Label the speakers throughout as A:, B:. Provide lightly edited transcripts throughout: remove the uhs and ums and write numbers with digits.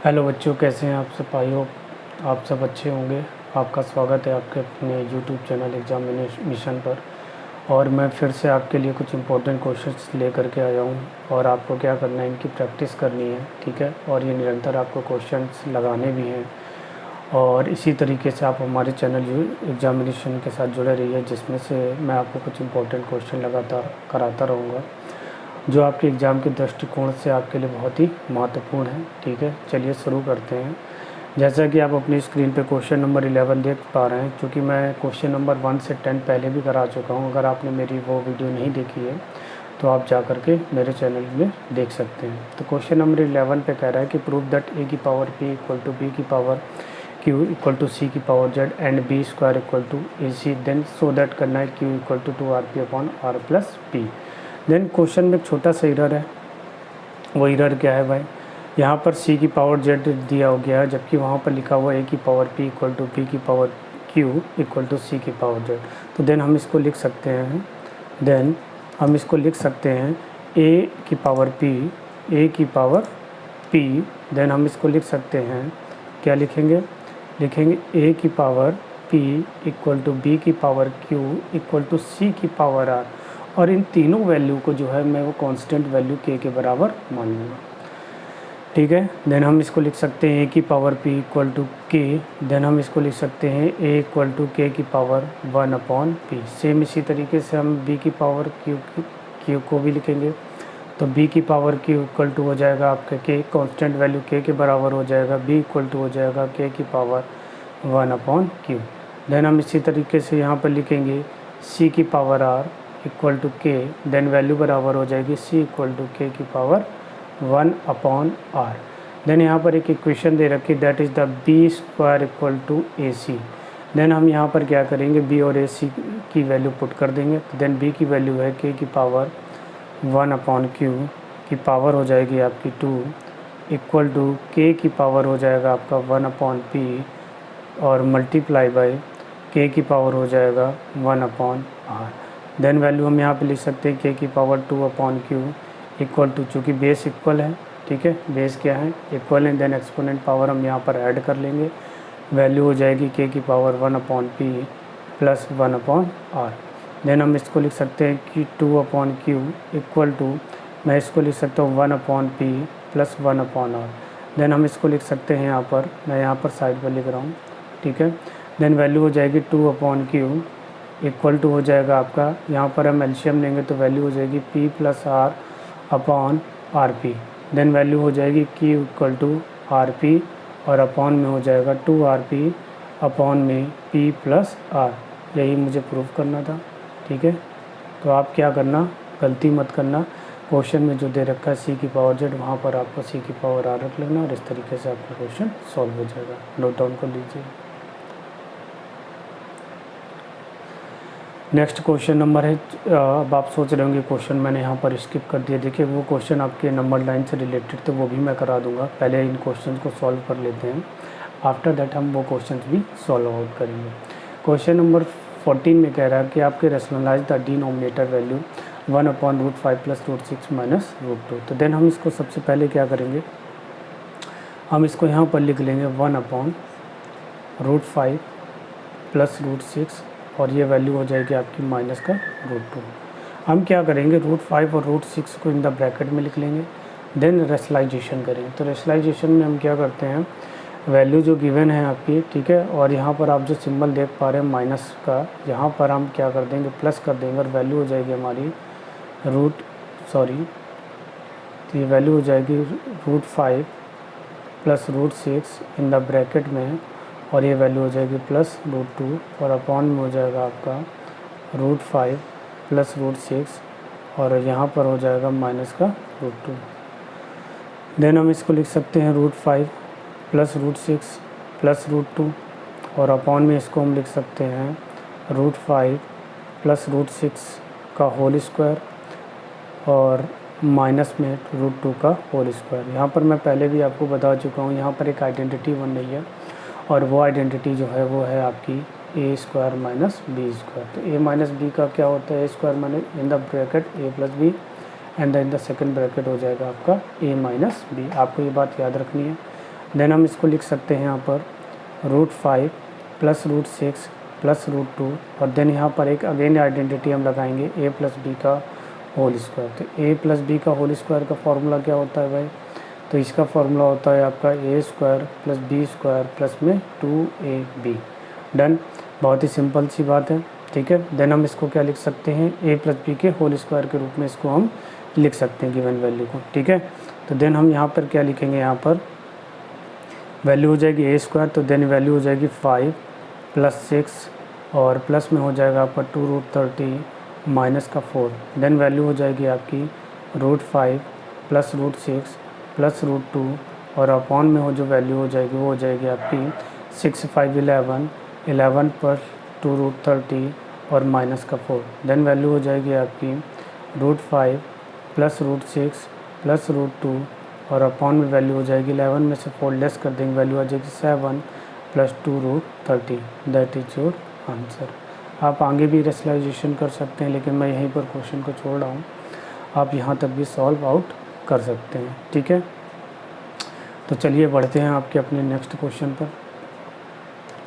A: Hello बच्चों, कैसे हैं आप सब? भाइयों, आप सब अच्छे होंगे। आपका स्वागत है आपके अपने यूट्यूब चैनल एग्जामिनेशन पर। और मैं फिर से आपके लिए कुछ इम्पोर्टेंट क्वेश्चंस ले करके आया हूँ और आपको क्या करना है, इनकी प्रैक्टिस करनी है, ठीक है। और ये निरंतर आपको क्वेश्चंस लगाने भी हैं और इसी तरीके से आप हमारे चैनल एग्जामिनेशन के साथ जुड़े रहिए, जिसमें से मैं आपको कुछ इम्पोर्टेंट क्वेश्चन लगातार कराता रहूँगा जो आपके एग्ज़ाम के दृष्टिकोण से आपके लिए बहुत ही महत्वपूर्ण है, ठीक है। चलिए शुरू करते हैं। जैसा कि आप अपनी स्क्रीन पे क्वेश्चन नंबर 11 देख पा रहे हैं, क्योंकि मैं क्वेश्चन नंबर 1 से 10 पहले भी करा चुका हूं। अगर आपने मेरी वो वीडियो नहीं देखी है तो आप जा कर के मेरे चैनल में देख सकते हैं। तो क्वेश्चन नंबर 11 पे कह रहा है कि प्रूव दैट ए की power p equal to B की power q equal to C की power z and B square equal to A C, then show that करना है q equal to 2rp upon r plus P. Then question में एक छोटा सा error है। वो एरर क्या है भाई? यहाँ पर c की पावर z दिया हो गया है, जबकि वहाँ पर लिखा हुआ है a की power p equal to b की power q equal to c की पावर z। तो देन हम इसको लिख सकते हैं a की पावर p, देन हम इसको लिख सकते हैं, क्या लिखेंगे a की power p equal to b की power q equal to c की पावर r। और इन तीनों वैल्यू को जो है मैं वो कांस्टेंट वैल्यू k के बराबर मान लूँगा, ठीक है। देन हम इसको लिख सकते हैं a की power p equal to k, then हम इसको लिख सकते हैं a इक्वल टू k की पावर 1 अपॉन p। सेम इसी तरीके से हम b की पावर q को भी लिखेंगे। तो b की पावर q इक्वल टू हो जाएगा आपका k, कांस्टेंट वैल्यू k के बराबर हो जाएगा, b इक्वल टू हो जाएगा k की पावर 1 अपॉन q। देन हम इसी तरीके से यहाँ पर लिखेंगे c की power r equal to k, then value बराबर हो जाएगी c इक्वल टू k की पावर 1 अपॉन r। देन यहाँ पर एक इक्वेशन दे रखी, that is the b square equal to A C. Then हम यहाँ पर क्या करेंगे, b और ए सी की वैल्यू पुट कर देंगे। देन b की वैल्यू है k की पावर 1 अपॉन q की पावर हो जाएगी आपकी 2 इक्वल टू k की पावर हो जाएगा आपका 1 अपॉन p और मल्टीप्लाई बाई k की पावर हो जाएगा 1 अपॉन r। देन वैल्यू हम यहाँ पे लिख सकते हैं k की power 2 upon q equal to, चूँकि बेस इक्वल है, ठीक है, बेस क्या है, इक्वल है। देन एक्सपोनेंट पावर हम यहाँ पर ऐड कर लेंगे, वैल्यू हो जाएगी k की power 1 upon p plus 1 upon r। Then हम इसको लिख सकते हैं कि 2 अपॉन q इक्वल टू, मैं इसको लिख सकता हूँ 1 upon p plus 1 upon r। Then हम इसको लिख सकते हैं यहाँ पर, मैं यहाँ पर साइड पर लिख रहा हूँ, ठीक है। देन वैल्यू हो जाएगी 2 अपॉन q इक्वल टू हो जाएगा आपका, यहाँ पर हम एलसीएम लेंगे तो वैल्यू हो जाएगी p plus r upon R P. Then value हो जाएगी q equal to R P और अपॉन में हो जाएगा 2rp अपॉन में p प्लस r। यही मुझे प्रूव करना था, ठीक है। तो आप क्या करना, गलती मत करना, क्वेश्चन में जो दे रखा है c की पावर z, वहाँ पर आपको c की पावर r रख लेना और इस तरीके से आपका क्वेश्चन सॉल्व हो जाएगा। नोट डाउन कर लीजिए। नेक्स्ट क्वेश्चन नंबर है, अब आप सोच रहे होंगे क्वेश्चन मैंने यहाँ पर स्किप कर दिया। देखिए वो क्वेश्चन आपके नंबर लाइन से रिलेटेड, तो वो भी मैं करा दूंगा। पहले इन क्वेश्चन को सॉल्व कर लेते हैं, आफ्टर दैट हम वो क्वेश्चन भी सॉल्व आउट करेंगे। क्वेश्चन नंबर 14 में कह रहा है कि आपके rationalise the denominator value 1 upon root 5 plus root 6 minus root 2। तो देन हम इसको सबसे पहले क्या करेंगे, हम इसको यहाँ पर लिख लेंगे 1 अपॉन रूट 5 प्लस रूट 6 और ये वैल्यू हो जाएगी आपकी माइनस का रूट 2। हम क्या करेंगे, रूट 5 और रूट 6 को इन द ब्रैकेट में लिख लेंगे। देन रेशनलाइजेशन करेंगे। तो रेशनलाइजेशन में हम क्या करते हैं, वैल्यू जो गिवन है आपकी, ठीक है, और यहाँ पर आप जो सिंबल देख पा रहे हैं माइनस का, यहाँ पर हम क्या कर देंगे, प्लस कर देंगे और वैल्यू हो जाएगी हमारी तो ये वैल्यू हो जाएगी root 5 plus root 6 in the bracket में, और ये वैल्यू हो जाएगी प्लस रूट 2 और अपॉन में हो जाएगा आपका रूट 5 प्लस रूट 6 और यहाँ पर हो जाएगा माइनस का रूट 2। देन हम इसको लिख सकते हैं root 5 plus root 6 plus root 2 और अपॉन में इसको हम लिख सकते हैं रूट 5 प्लस रूट 6 का होल स्क्वायर और माइनस में रूट 2 का होल स्क्वायर। यहाँ पर मैं पहले भी आपको बता चुका हूँ, यहाँ पर एक आइडेंटिटी बन रही है और वो आइडेंटिटी जो है वो है आपकी A square minus B square. तो ए माइनस बी का क्या होता है, A square minus in the bracket A plus B and in the second bracket हो जाएगा आपका ए माइनस बी। आपको ये बात याद रखनी है। देन हम इसको लिख सकते हैं यहाँ पर √5 प्लस √6 प्लस √2 और देन यहाँ पर एक अगेन आइडेंटिटी हम लगाएंगे a प्लस बी का होल स्क्वायर। तो a प्लस बी का होल स्क्वायर का फॉर्मूला क्या होता है भाई? तो इसका फॉर्मूला होता है आपका a square plus B square plus में 2ab। डन, बहुत ही सिंपल सी बात है, ठीक है। देन हम इसको क्या लिख सकते हैं, a प्लस बी के होल स्क्वायर के रूप में इसको हम लिख सकते हैं गिवन वैल्यू को, ठीक है। तो देन हम यहाँ पर क्या लिखेंगे, यहाँ पर वैल्यू हो जाएगी a स्क्वायर, तो देन वैल्यू हो जाएगी 5 प्लस 6 और प्लस में हो जाएगा आपका 2√30 माइनस का 4। देन वैल्यू हो जाएगी आपकी √5 प्लस √6 प्लस √2 और अपॉन में हो जो वैल्यू हो जाएगी वो हो जाएगी आपकी 6 5 11 प्लस 2√30 और माइनस का 4। देन वैल्यू हो जाएगी आपकी √5 प्लस √6 प्लस √2 और अपॉन में वैल्यू हो जाएगी 11 में से 4 लेस कर देंगे, वैल्यू आ जाएगी 7 plus 2√30। That is your answer. आप आगे भी रेशनलाइजेशन कर सकते हैं, लेकिन मैं यहीं पर क्वेश्चन को छोड़ रहा हूँ, आप यहाँ तक भी सॉल्व आउट कर सकते हैं, ठीक है। तो चलिए बढ़ते हैं आपके अपने नेक्स्ट क्वेश्चन पर।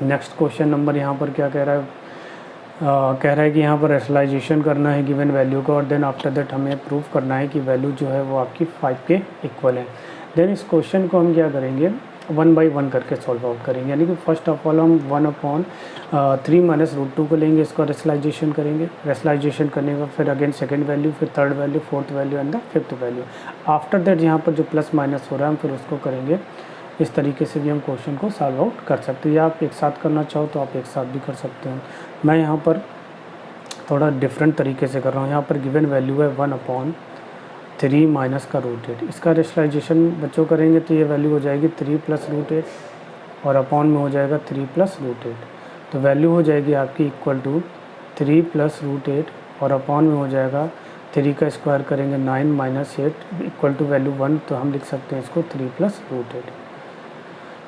A: नेक्स्ट क्वेश्चन नंबर यहाँ पर क्या कह रहा है, कह रहा है कि यहाँ पर रेशनलाइजेशन करना है गिवन वैल्यू का और देन आफ्टर दैट हमें प्रूव करना है कि वैल्यू जो है वो आपकी 5 के इक्वल है। देन इस क्वेश्चन को हम क्या करेंगे, 1 बाई 1 करके सॉल्व आउट करेंगे। यानी कि फर्स्ट ऑफ ऑल हम 1/3 माइनस √2 को लेंगे, इसको रेशनलाइजेशन करेंगे। रेशनलाइजेशन करने के बाद फिर अगेन सेकेंड वैल्यू, फिर third value, fourth value and the fifth value. After that यहाँ पर जो प्लस माइनस हो रहा है हम फिर उसको करेंगे। इस तरीके से भी हम क्वेश्चन को सॉल्व आउट कर सकते हैं, या आप एक साथ करना चाहो तो आप एक साथ भी कर सकते हैं। मैं यहाँ पर थोड़ा डिफरेंट तरीके से कर रहा हूँ। यहाँ पर गिवन वैल्यू है 1/3 माइनस का √8। इसका रेशनलाइजेशन बच्चों करेंगे तो ये वैल्यू हो जाएगी 3 प्लस √8 और अपॉन में हो जाएगा 3 प्लस √8। तो वैल्यू हो जाएगी आपकी इक्वल टू 3 प्लस √8 और अपॉन में हो जाएगा 3 का स्क्वायर करेंगे 9 माइनस 8 इक्वल टू वैल्यू 1। तो हम लिख सकते हैं इसको 3 प्लस √8,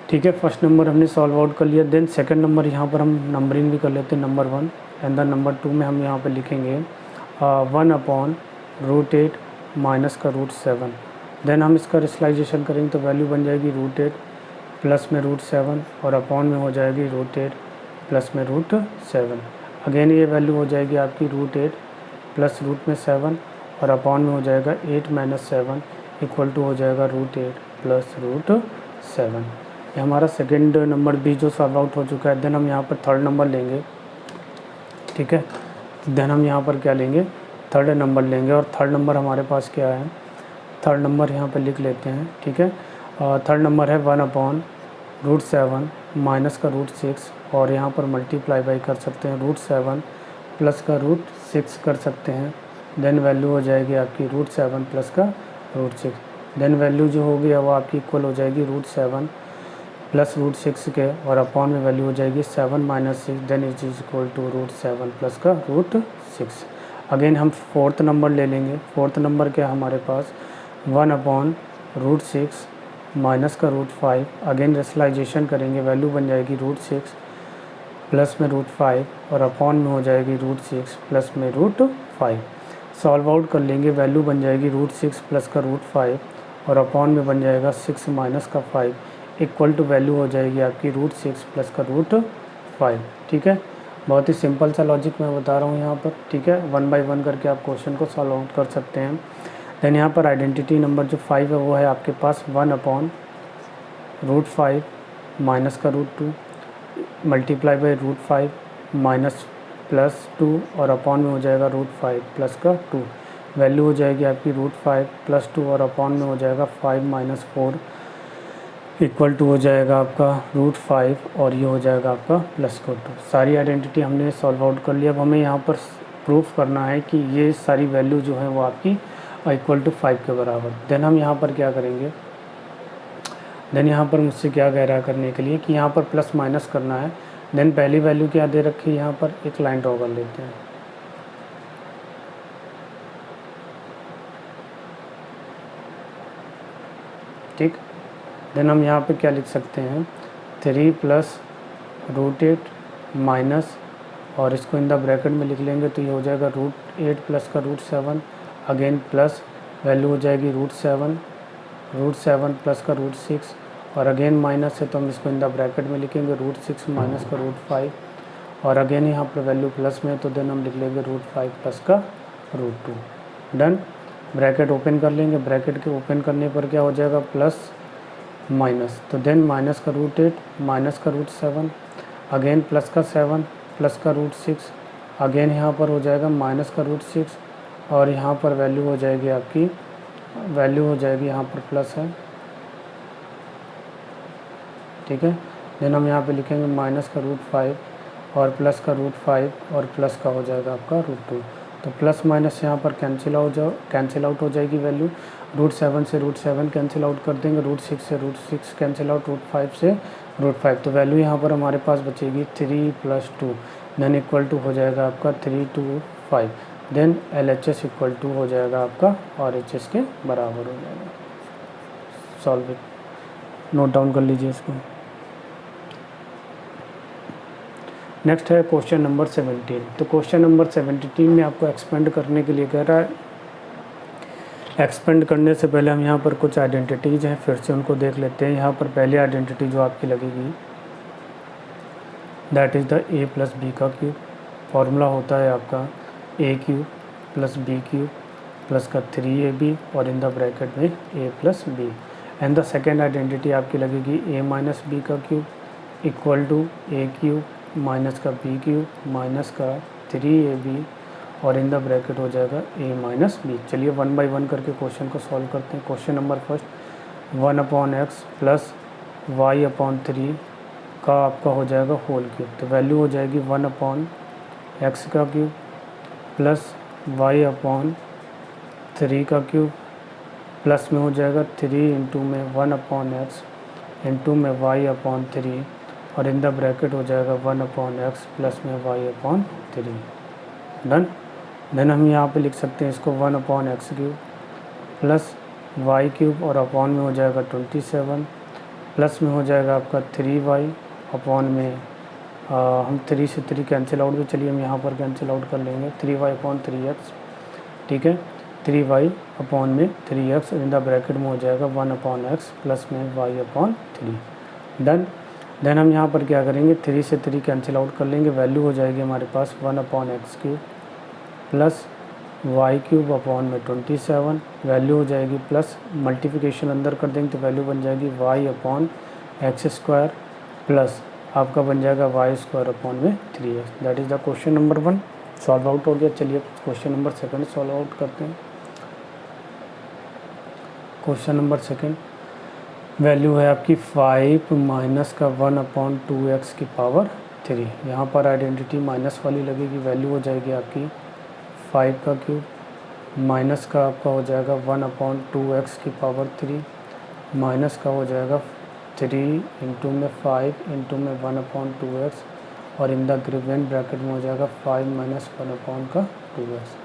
A: ठीक है। फर्स्ट नंबर हमने सॉल्व आउट कर लिया। देन सेकंड नंबर यहाँ पर हम नंबरिंग भी कर लेते हैं, नंबर 1 एंड द नंबर 2 में हम यहाँ पर लिखेंगे 1/√8 माइनस का √7। देन हम इसका रेशनलाइजेशन करेंगे तो वैल्यू बन जाएगी √8 प्लस में √7 और अपॉन में हो जाएगी √8 प्लस में √7। अगेन ये वैल्यू हो जाएगी आपकी √8 प्लस √7 और अपॉन में हो जाएगा 8 माइनस 7 इक्वल टू हो जाएगा √8 प्लस √7। ये हमारा सेकेंड नंबर भी जो सॉल्व आउट हो चुका है। देन हम यहाँ पर थर्ड नंबर लेंगे, ठीक है। देन हम यहाँ पर क्या लेंगे, थर्ड नंबर लेंगे और थर्ड नंबर हमारे पास क्या है, थर्ड नंबर यहाँ पर लिख लेते हैं, ठीक है। थर्ड नंबर है 1/√7 माइनस का √6 और यहाँ पर मल्टीप्लाई बाई कर सकते हैं √7 प्लस का √6 कर सकते हैं। देन वैल्यू हो जाएगी आपकी √7 प्लस का √6। देन वैल्यू जो होगी वो आपकी इक्वल हो जाएगी √7 प्लस √6 के और अपॉन में वैल्यू हो जाएगी 7 minus 6। Then is equal to √7 plus का √6। अगेन हम फोर्थ नंबर ले लेंगे। फोर्थ नंबर क्या है हमारे पास, 1/√6 माइनस का √5। अगेन रेशनलाइजेशन करेंगे, वैल्यू बन जाएगी √6 प्लस में √5 और अपॉन में हो जाएगी √6 प्लस में √5। सॉल्व आउट कर लेंगे, वैल्यू बन जाएगी √6 प्लस का √5 और अपॉन में बन जाएगा 6 माइनस का 5 इक्वल टू वैल्यू हो जाएगी आपकी √6 प्लस का √5, ठीक है। बहुत ही सिंपल सा लॉजिक मैं बता रहा हूँ यहाँ पर, ठीक है। 1 बाई 1 करके आप क्वेश्चन को सॉल्व आउट कर सकते हैं। देन यहाँ पर आइडेंटिटी नंबर जो 5 है वो है आपके पास 1/√5 माइनस का √2 मल्टीप्लाई बाई √5 माइनस प्लस 2 और अपॉन में हो जाएगा √5 प्लस का 2। वैल्यू हो जाएगी आपकी √5 प्लस 2 और अपॉन में हो जाएगा 5 माइनस 4 इक्वल टू हो जाएगा आपका √5 और ये हो जाएगा आपका प्लस का 2। सारी आइडेंटिटी हमने सॉल्व आउट कर लिया। अब हमें यहाँ पर प्रूफ करना है कि ये सारी वैल्यू जो है वो आपकी इक्वल टू 5 के बराबर। देन हम यहाँ पर क्या करेंगे, देन यहाँ पर मुझसे क्या कह रहा है करने के लिए कि यहाँ पर प्लस माइनस करना है। देन पहली वैल्यू क्या दे रखी है, यहाँ पर एक लाइन ड्रॉ कर लेते हैं, ठीक। देन हम यहाँ पे क्या लिख सकते हैं, 3 प्लस √8 माइनस और इसको इन द ब्रैकेट में लिख लेंगे तो ये हो जाएगा √8 प्लस का √7। अगेन प्लस वैल्यू हो जाएगी √7 प्लस का √6 और अगेन माइनस है तो हम इसको इन द ब्रैकेट में लिखेंगे √6 माइनस का √5, और अगेन यहाँ पर वैल्यू प्लस में है तो देन हम लिख लेंगे √5 प्लस का √2। डन। ब्रैकेट ओपन कर लेंगे, ब्रैकेट के ओपन करने पर क्या हो जाएगा प्लस माइनस, तो देन माइनस का √8 माइनस का √7, अगेन प्लस का 7 प्लस का √6, अगेन यहाँ पर हो जाएगा माइनस का √6, और यहाँ पर वैल्यू हो जाएगी आपकी, वैल्यू हो जाएगी यहाँ पर प्लस है, ठीक है। देन हम यहाँ पे लिखेंगे माइनस का √5 और प्लस का √5 और प्लस का हो जाएगा आपका √2, तो प्लस माइनस यहाँ पर कैंसिल आउट हो जाएगी वैल्यू। √7 से √7 कैंसिल आउट कर देंगे, √6 से √6 कैंसिल आउट, √5 से √5, तो वैल्यू यहाँ पर हमारे पास बचेगी 3 + 2, देन इक्वल टू हो जाएगा आपका 3 to 5, then LHS equal to हो जाएगा आपका RHS के बराबर हो जाएगा। सॉल्व इट, नोट डाउन कर लीजिए इसको। नेक्स्ट है क्वेश्चन नंबर 17। तो क्वेश्चन नंबर 17 में आपको एक्सपेंड करने के लिए कह रहा है। एक्सपेंड करने से पहले हम यहाँ पर कुछ आइडेंटिटीज़ हैं, फिर से उनको देख लेते हैं। यहाँ पर पहली आइडेंटिटी जो आपकी लगेगी that is the a + b का क्यूब। फॉर्मूला होता है आपका a³ + b³ प्लस का 3ab और इन द ब्रैकेट में a + b। And the second identity आपकी लगेगी a - b का cube equal to a³ minus का b³ माइनस का 3ab और इन द ब्रैकेट हो जाएगा a - b। चलिए 1 by 1 करके क्वेश्चन को सॉल्व करते हैं। Question number first, 1/x + y/3 का आपका हो जाएगा होल क्यूब, तो वैल्यू हो जाएगी 1/x का क्यूब प्लस y/3 का क्यूब प्लस में हो जाएगा 3 इंटू में 1/x इंटू में y/3 और इन द ब्रैकेट हो जाएगा 1/x प्लस में y/3। डन। देन हम यहाँ पे लिख सकते हैं इसको 1/x³ प्लस y³ और अपॉन में हो जाएगा 27 प्लस में हो जाएगा आपका 3y अपॉन में हम 3 से 3 कैंसिल आउट भी, चलिए हम यहाँ पर कैंसिल आउट कर लेंगे 3y/3x, ठीक है। 3y अपॉन में 3x इन द ब्रैकेट में हो जाएगा 1/x प्लस में y/3। डन। देन हम यहाँ पर क्या करेंगे 3 से 3 कैंसिल आउट कर लेंगे, वैल्यू हो जाएगी हमारे पास 1/x³ प्लस y³ अपॉन में 27, वैल्यू हो जाएगी प्लस मल्टीप्लिकेशन अंदर कर देंगे तो वैल्यू बन जाएगी y/x² प्लस आपका बन जाएगा y² अपॉन में 3x। That is the question number 1 solve out हो गया। चलिए क्वेश्चन नंबर 2 सॉल्व आउट करते हैं। क्वेश्चन नंबर 2 वैल्यू है आपकी 5 माइनस का 1/2x की पावर 3। यहाँ पर आइडेंटिटी माइनस वाली लगेगी, वैल्यू हो जाएगी आपकी 5 का क्यूब माइनस का आपका हो जाएगा 1/2x की पावर 3 माइनस का हो जाएगा 3 इंटू में 5 इंटू में 1/2x और इन द गिवन ब्रैकेट में हो जाएगा 5 माइनस 1/2x।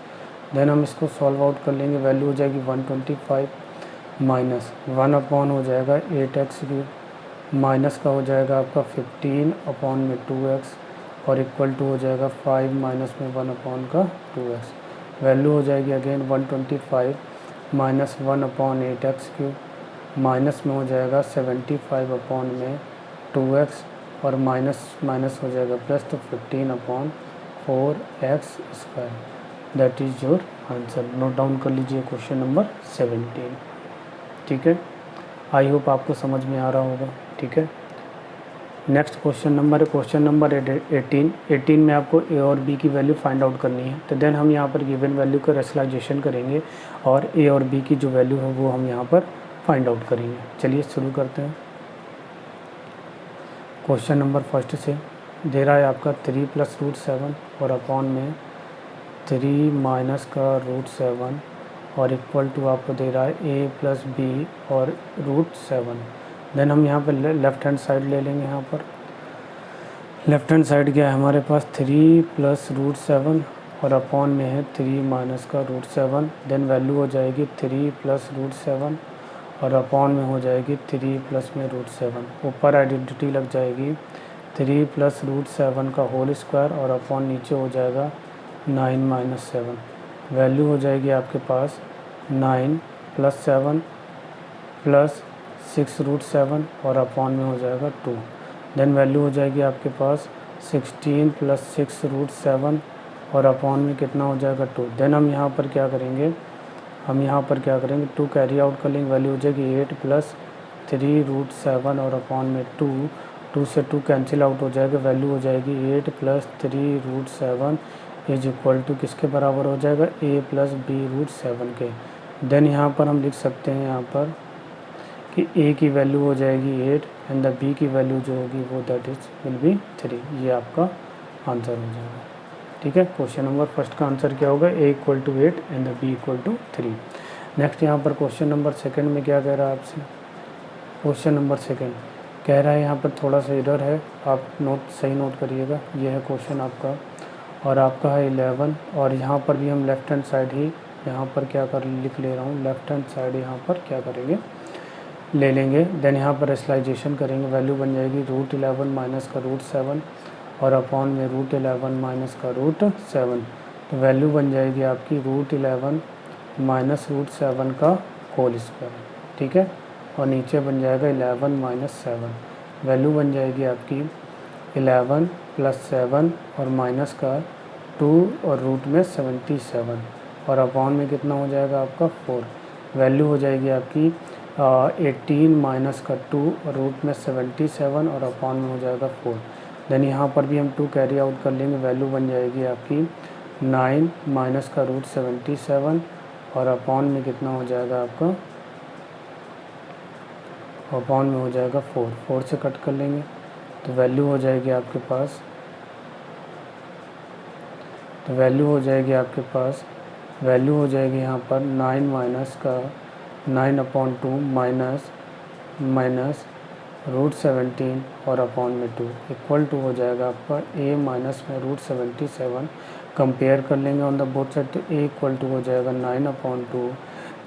A: देन हम इसको सॉल्व आउट कर लेंगे, वैल्यू हो जाएगी 125 माइनस 1 हो जाएगा 8x³ माइनस का हो जाएगा आपका 15 अपॉन में 2x और इक्वल टू हो जाएगा 5 माइनस में 1/2x। वैल्यू हो जाएगी अगेन 125 माइनस 1/8x³ माइनस में हो जाएगा 75 अपॉन में 2x और माइनस माइनस हो जाएगा प्लस, तो 15/4x²। That is your answer. Note down कर लीजिए क्वेश्चन नंबर 17, ठीक है। आई होप आपको समझ में आ रहा होगा, ठीक है। नेक्स्ट क्वेश्चन नंबर है क्वेश्चन नंबर 18 में आपको a और b की वैल्यू फाइंड आउट करनी है। तो देन हम यहाँ पर गिवन वैल्यू का रेशनलाइजेशन करेंगे और a और b की जो वैल्यू है वो हम यहाँ पर फाइंड आउट करेंगे। चलिए शुरू करते हैं। क्वेश्चन नंबर फर्स्ट से दे रहा है आपका 3 + √7 और अपॉन में 3 माइनस का √7 और इक्वल टू आपको दे रहा है a + b और √7। देन हम यहाँ पर लेफ़्ट हैंड साइड ले लेंगे। यहाँ पर लेफ़्ट हैंड साइड क्या है हमारे पास 3 + √7 और अपॉन में है 3 माइनस का √7। देन वैल्यू हो जाएगी 3 + √7 और अपॉन में हो जाएगी 3 प्लस में √7। ऊपर आइडेंटिटी लग जाएगी 3 + √7 का होल स्क्वायर और अपॉन नीचे हो जाएगा 9 - 7। वैल्यू हो जाएगी आपके पास 9 + 7 + 6√7 और अपॉन में हो जाएगा 2। देन वैल्यू हो जाएगी आपके पास 16 + 6√7 और अपॉन में कितना हो जाएगा 2। देन हम यहाँ पर क्या करेंगे, 2 कैरी आउट कर लेंगे, वैल्यू हो जाएगी 8 + 3√7 और अपॉन में 2 से 2 कैंसिल आउट हो जाएगा, वैल्यू हो जाएगी 8 + 3√7 इज इक्वल टू किसके बराबर हो जाएगा, a + b√7 के। देन यहाँ पर हम लिख सकते हैं यहाँ पर कि a की वैल्यू हो जाएगी 8 एंड द b की वैल्यू जो होगी वो दैट इज विल बी 3। ये आपका आंसर हो जाएगा। ठीक है, क्वेश्चन नंबर फर्स्ट का आंसर क्या होगा, a = 8 and the b = 3। Next यहाँ पर क्वेश्चन नंबर सेकंड में क्या कह रहा है आपसे, क्वेश्चन नंबर सेकंड कह रहा है यहाँ पर थोड़ा सा एरर है, आप सही नोट करिएगा। ये है क्वेश्चन आपका और आपका है 11 और यहाँ पर भी हम लेफ़्ट हैंड साइड ही यहाँ पर क्या कर लिख ले रहा हूँ, लेफ़्ट हैंड साइड यहाँ पर क्या करेंगे ले लेंगे। देन यहाँ पर रेशनलाइजेशन करेंगे, वैल्यू बन जाएगी √11 - √7 और अपॉन में √11 - √7। तो वैल्यू बन जाएगी आपकी √11 - √7 का होल स्क्वायर। ठीक है, और नीचे बन जाएगा 11 - 7, वैल्यू बन जाएगी आपकी 11 + 7 और माइनस का 2 और रूट में 77 और अपॉन में कितना हो जाएगा आपका 4। वैल्यू हो जाएगी आपकी 18 माइनस का 2 और रूट में 77 और अपॉन में हो जाएगा 4। देन यहाँ पर भी हम 2 कैरी आउट कर लेंगे, वैल्यू बन जाएगी आपकी 9 माइनस का √77 और अपॉन में कितना हो जाएगा आपका, अपॉन में हो जाएगा 4 से कट कर लेंगे तो वैल्यू हो जाएगी आपके पास, वैल्यू हो जाएगी यहाँ पर 9 माइनस का 9/2 माइनस √17 और अपॉन में 2 इक्वल टू हो जाएगा आपका a माइनस में √77। कंपेयर कर लेंगे ऑन द बोथ साइड तो a इक्वल टू हो जाएगा 9/2,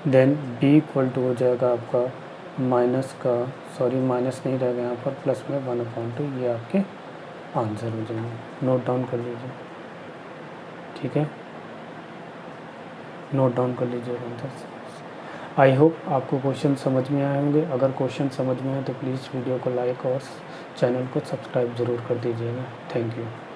A: देन b इक्वल टू हो जाएगा आपका माइनस नहीं रहेगा यहाँ पर, प्लस में 1/2। ये आपके आंसर हो जाएंगे। नोट डाउन कर लीजिए। ठीक है, नोट डाउन कर लीजिए आंसर। आई होप आपको क्वेश्चन समझ में आए होंगे। अगर क्वेश्चन समझ में आए तो प्लीज़ वीडियो को लाइक और चैनल को सब्सक्राइब ज़रूर कर दीजिएगा। Thank you.